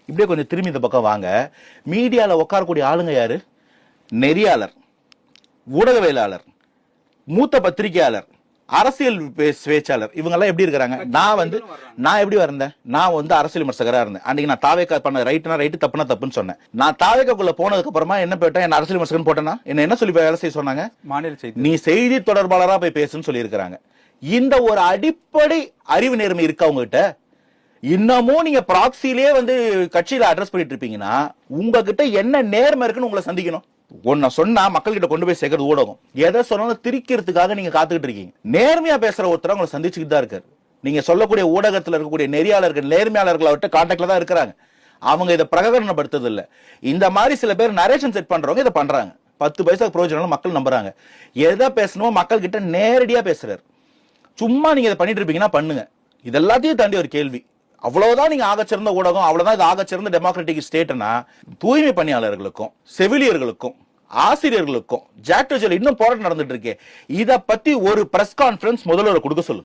இப்படியே கொஞ்சம் திரும்பி இந்த பக்கம் வாங்க. மீடியால உட்காரக்கூடிய ஆளுங்க யாரு? நெறியாளர், ஊடகவியலாளர், மூத்த பத்திரிகையாளர், அரசியல் பேச்சாளர், இவங்க எல்லாம் எப்படி இருக்காங்க? நான் எப்படி வந்தேன்? நான் அரசியல் விமர்சகரா இருந்தேன். அன்னைக்கு நான் தாவேக்கா பண்ண ரைட்னா ரைட்டு, தப்புனா தப்புன்னு சொன்னேன். நான் தாவேக்காக்குள்ள போனதுக்கு அப்புறமா என்ன போயிட்டேன்? என்ன அரசியல் விமர்சகன் போட்டேன்னா என்ன சொல்லி வேலை செய்ய சொன்னாங்க? மாநில செய்தி, நீ செய்தி தொடர்பாளரா போய் பேசுன்னு சொல்லி இருக்காங்க. இந்த ஒரு அடிப்படை அறிவு நேர்மை இருக்கு அவங்க கிட்ட. இன்னமும் நீங்க ப்ராக்சிலே கட்சியில அட்ரஸ் பண்ணிட்டு இருப்பீங்கன்னா உங்ககிட்ட என்ன நேர்மை இருக்குன்னு உங்களை சந்திக்கணும். ஒன்ன சொன்னா மக்கள் கிட்ட கொண்டு போய் சேர்க்கறது ஊடகம். எதை சொன்னாலும் திரிக்கிறதுக்காக நீங்க காத்துக்கிட்டு இருக்கீங்க. நேர்மையா பேசுற ஒருத்தர் உங்களை சந்திச்சுக்கிட்டு தான் இருக்காரு. நீங்க சொல்லக்கூடிய ஊடகத்துல இருக்கக்கூடிய நெறியாளர்கள், நேர்மையாளர்கள் அவர்கிட்ட கான்டாக்ட்ல தான் இருக்கிறாங்க. அவங்க இதை பிரகடனப்படுத்துறது இல்ல. இந்த மாதிரி சில பேர் நரேஷன் செட் பண்றவங்க இதை பண்றாங்க. 10 பைசா பிரயோஜனம் மக்கள் நம்புறாங்க. எதை பேசணுமோ மக்கள் கிட்ட நேரடியா பேசுறாரு. சும்மா நீங்க இதை பண்ணிட்டு இருப்பீங்கன்னா பண்ணுங்க. இதெல்லாத்தையும் தாண்டி ஒரு கேள்வி, அவ்வளவுதான் நீங்க ஆகச்சிறந்த ஊடகம், அவ்வளவுதான் இது ஆகச்சிறந்த டெமோக்ராட்டிக் ஸ்டேட்னா, தூய்மை பணியாளர்களுக்கும், செவிலியர்களுக்கும், ஆசிரியர்களுக்கும், ஜாக்டோஜில் இன்னும் போராட்டம் நடந்துட்டு இருக்கு. இத பத்தி ஒரு பிரஸ் கான்ஃபரன்ஸ் முதல்வர் கொடுக்க சொல்லு.